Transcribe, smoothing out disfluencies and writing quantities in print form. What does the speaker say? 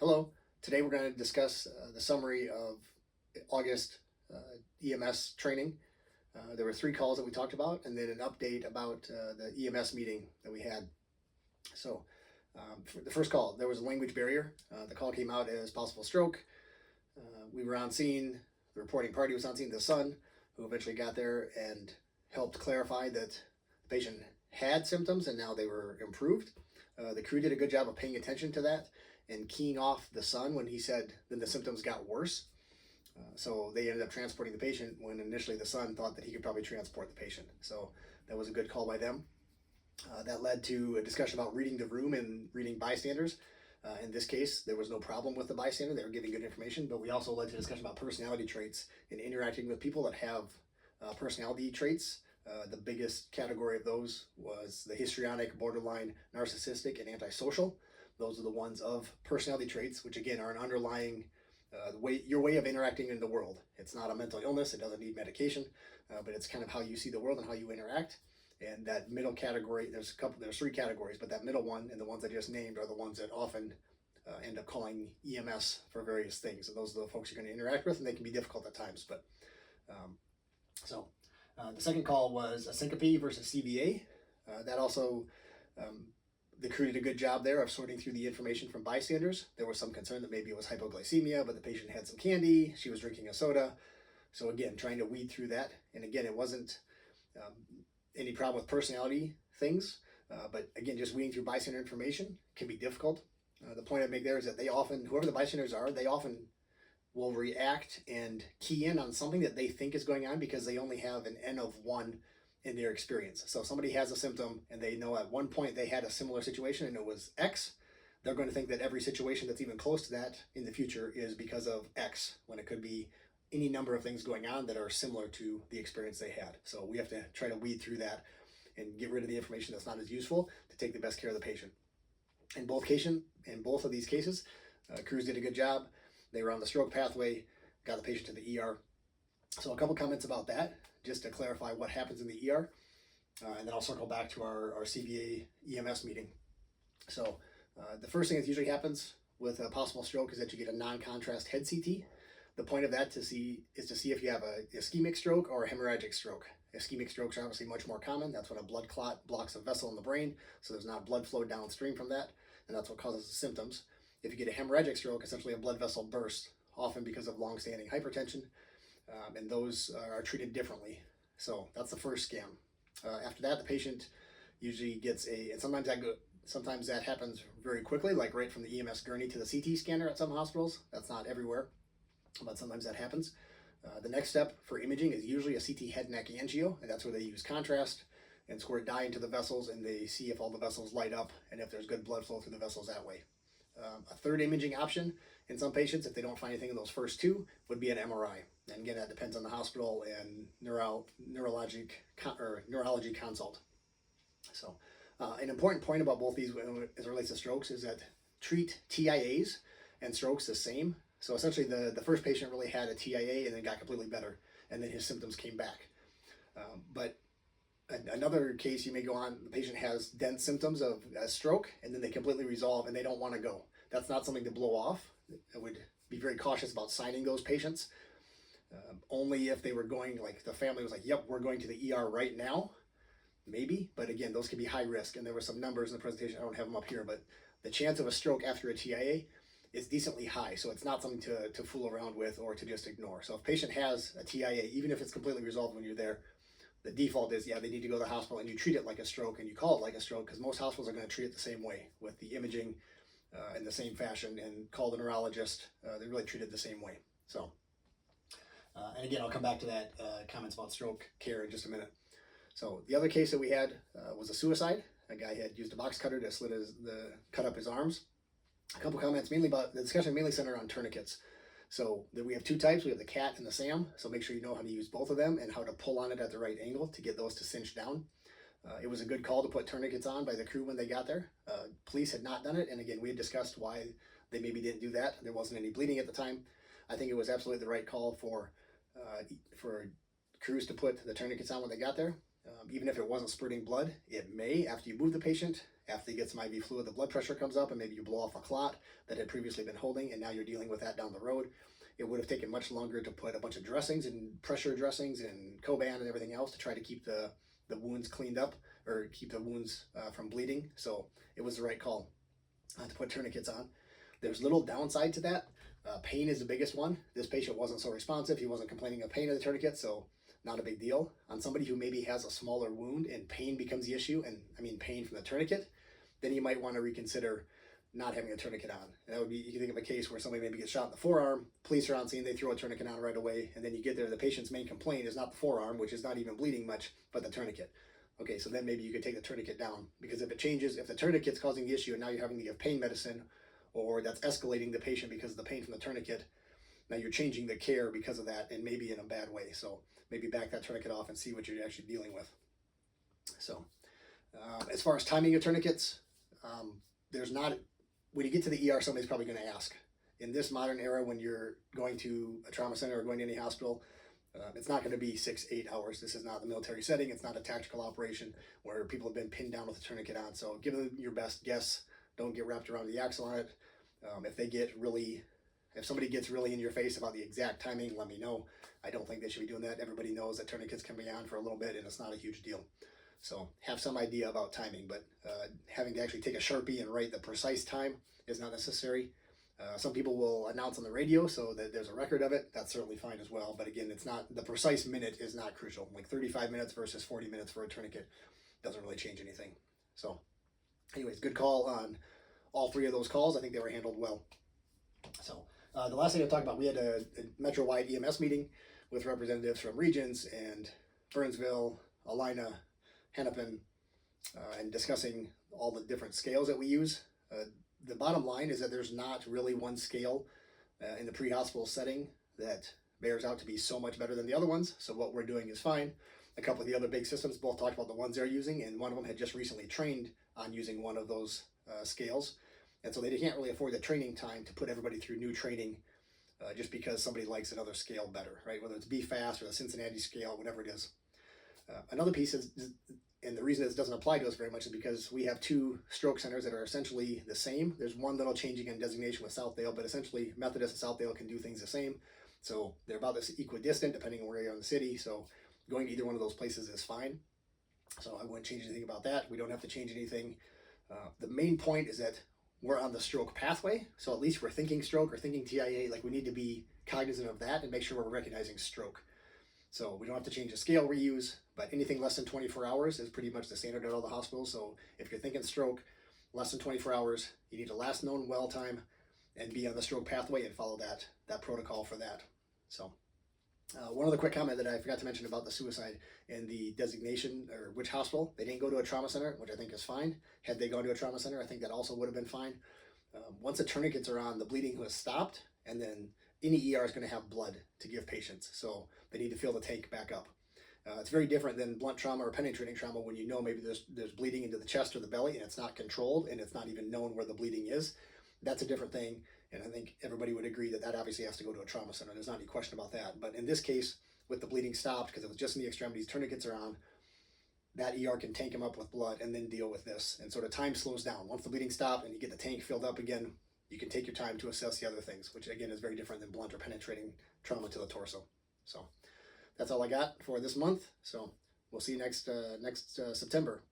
Hello. Today we're going to discuss the summary of August EMS training. There were 3 calls that we talked about, and then an update about the EMS meeting that we had. So, for the first call, there was a language barrier. The call came out as possible stroke. We were on scene. The reporting party was on scene. The son, who eventually got there and helped clarify that the patient had symptoms and now they were improved. The crew did a good job of paying attention to that and keying off the son when he said then the symptoms got worse. So they ended up transporting the patient when initially the son thought that he could probably transport the patient. So that was a good call by them. That led to a discussion about reading the room and reading bystanders. In this case, there was no problem with the bystander. They were giving good information, but we also led to a discussion about personality traits and interacting with people that have personality traits. The biggest category of those was the histrionic, borderline, narcissistic, and antisocial. Those are the ones of personality traits, which again are an underlying your way of interacting in the world. It's not a mental illness. It doesn't need medication, but it's kind of how you see the world and how you interact. And that middle category, there's 3 categories, but that middle one and the ones I just named are the ones that often end up calling EMS for various things. And those are the folks you're going to interact with, and they can be difficult at times. But the second call was a syncope versus CVA. That also, the crew did a good job there of sorting through the information from bystanders. There was some concern that maybe it was hypoglycemia, but the patient had some candy. She was drinking a soda. So again, trying to weed through that. And again, it wasn't any problem with personality things, but again, just weeding through bystander information can be difficult. The point I make there is that they often, whoever the bystanders are, they often will react and key in on something that they think is going on because they only have an N of 1 in their experience. So if somebody has a symptom and they know at one point they had a similar situation and it was X, they're going to think that every situation that's even close to that in the future is because of X, when it could be any number of things going on that are similar to the experience they had. So we have to try to weed through that and get rid of the information that's not as useful to take the best care of the patient. In both of these cases, crews did a good job. They were on the stroke pathway, got the patient to the ER. So a couple comments about that, just to clarify what happens in the ER. And then I'll circle back to our CVA EMS meeting. So the first thing that usually happens with a possible stroke is that you get a non-contrast head CT. The point of that is to see if you have a ischemic stroke or a hemorrhagic stroke. Ischemic strokes are obviously much more common. That's when a blood clot blocks a vessel in the brain, so there's not blood flow downstream from that, and that's what causes the symptoms. If you get a hemorrhagic stroke, essentially a blood vessel burst, often because of long-standing hypertension, and those are treated differently. So that's the first scan. After that, the patient usually gets and sometimes that happens very quickly, like right from the EMS gurney to the CT scanner at some hospitals. That's not everywhere, but sometimes that happens. The next step for imaging is usually a CT head neck angio, and that's where they use contrast and squirt dye into the vessels, and they see if all the vessels light up and if there's good blood flow through the vessels that way. A third imaging option in some patients, if they don't find anything in those first 2, would be an MRI. And again, that depends on the hospital and neurology consult. So an important point about both these as it relates to strokes is that treat TIAs and strokes the same. So essentially the first patient really had a TIA and then got completely better, and then his symptoms came back. But another case, you may go on, the patient has dense symptoms of a stroke, and then they completely resolve and they don't want to go. That's not something to blow off. I would be very cautious about signing those patients. Only if they were going, like the family was like, yep, we're going to the ER right now, maybe. But again, those can be high risk. And there were some numbers in the presentation, I don't have them up here, but the chance of a stroke after a TIA is decently high. So it's not something to fool around with or to just ignore. So if a patient has a TIA, even if it's completely resolved when you're there, the default is, yeah, they need to go to the hospital, and you treat it like a stroke and you call it like a stroke, because most hospitals are going to treat it the same way with the imaging in the same fashion, and call the neurologist. They really treat it the same way. So, and again, I'll come back to that comments about stroke care in just a minute. So the other case that we had was a suicide. A guy had used a box cutter to cut up his arms. A couple comments, mainly about the discussion mainly centered on tourniquets. So we have 2 types. We have the CAT and the SAM. So make sure you know how to use both of them and how to pull on it at the right angle to get those to cinch down. It was a good call to put tourniquets on by the crew when they got there. Police had not done it. And again, we had discussed why they maybe didn't do that. There wasn't any bleeding at the time. I think it was absolutely the right call for crews to put the tourniquets on when they got there. Even if it wasn't spurting blood, it may, after you move the patient After they get some IV fluid, the blood pressure comes up and maybe you blow off a clot that had previously been holding, and now you're dealing with that down the road. It would have taken much longer to put a bunch of dressings and pressure dressings and Coban and everything else to try to keep the wounds cleaned up, or keep the wounds from bleeding. So it was the right call to put tourniquets on. There's little downside to that. Pain is the biggest one. This patient wasn't so responsive. He wasn't complaining of pain of the tourniquet, so not a big deal. On somebody who maybe has a smaller wound and pain becomes the issue, and I mean pain from the tourniquet, then you might want to reconsider not having a tourniquet on. And that would be, you can think of a case where somebody maybe gets shot in the forearm, police are on scene, they throw a tourniquet on right away, and then you get there, the patient's main complaint is not the forearm, which is not even bleeding much, but the tourniquet. Okay, so then maybe you could take the tourniquet down, because if it changes, if the tourniquet's causing the issue and now you're having to give pain medicine, or that's escalating the patient because of the pain from the tourniquet, now you're changing the care because of that, and maybe in a bad way. So maybe back that tourniquet off and see what you're actually dealing with. So as far as timing of tourniquets, there's not, when you get to the ER, somebody's probably going to ask. In this modern era, when you're going to a trauma center or going to any hospital, it's not going to be 6-8 hours. This is not the military setting. It's not a tactical operation where people have been pinned down with a tourniquet on. So give them your best guess. Don't get wrapped around the axle on it. If somebody gets really in your face about the exact timing, let me know. I don't think they should be doing that. Everybody knows that tourniquets can be on for a little bit and it's not a huge deal. So have some idea about timing, but having to actually take a Sharpie and write the precise time is not necessary. Some people will announce on the radio so that there's a record of it. That's certainly fine as well. But again, it's not, the precise minute is not crucial. Like 35 minutes versus 40 minutes for a tourniquet doesn't really change anything. So anyways, good call on all three of those calls. I think they were handled well. So the last thing I'll talk about, we had a metro-wide EMS meeting with representatives from Regions and Burnsville, Alina, Hennepin, and discussing all the different scales that we use. The bottom line is that there's not really one scale in the pre-hospital setting that bears out to be so much better than the other ones. So what we're doing is fine. A couple of the other big systems both talked about the ones they're using, and one of them had just recently trained on using one of those scales. And so they can't really afford the training time to put everybody through new training just because somebody likes another scale better, right? Whether it's BFAST or the Cincinnati scale, whatever it is. Another piece is, and the reason this doesn't apply to us very much is because we have two stroke centers that are essentially the same. There's one little changing in designation with Southdale, but essentially Methodist and Southdale can do things the same. So they're about this equidistant depending on where you are in the city. So going to either one of those places is fine. So I wouldn't change anything about that. We don't have to change anything. The main point is that we're on the stroke pathway. So at least we're thinking stroke or thinking TIA. Like, we need to be cognizant of that and make sure we're recognizing stroke. So we don't have to change the scale we use, but anything less than 24 hours is pretty much the standard at all the hospitals. So if you're thinking stroke, less than 24 hours, you need a last known well time and be on the stroke pathway and follow that protocol for that. So one other quick comment that I forgot to mention about the suicide and the designation, or which hospital. They didn't go to a trauma center, which I think is fine. Had they gone to a trauma center, I think that also would have been fine. Once the tourniquets are on, the bleeding has stopped, and then any ER is going to have blood to give patients. So they need to fill the tank back up. It's very different than blunt trauma or penetrating trauma when you know maybe there's bleeding into the chest or the belly and it's not controlled and it's not even known where the bleeding is. That's a different thing. And I think everybody would agree that that obviously has to go to a trauma center. There's not any question about that. But in this case, with the bleeding stopped because it was just in the extremities, tourniquets are on, that ER can tank them up with blood and then deal with this. And sort of time slows down. Once the bleeding stopped and you get the tank filled up again, you can take your time to assess the other things, which again is very different than blunt or penetrating trauma to the torso. So that's all I got for this month. So we'll see you next September.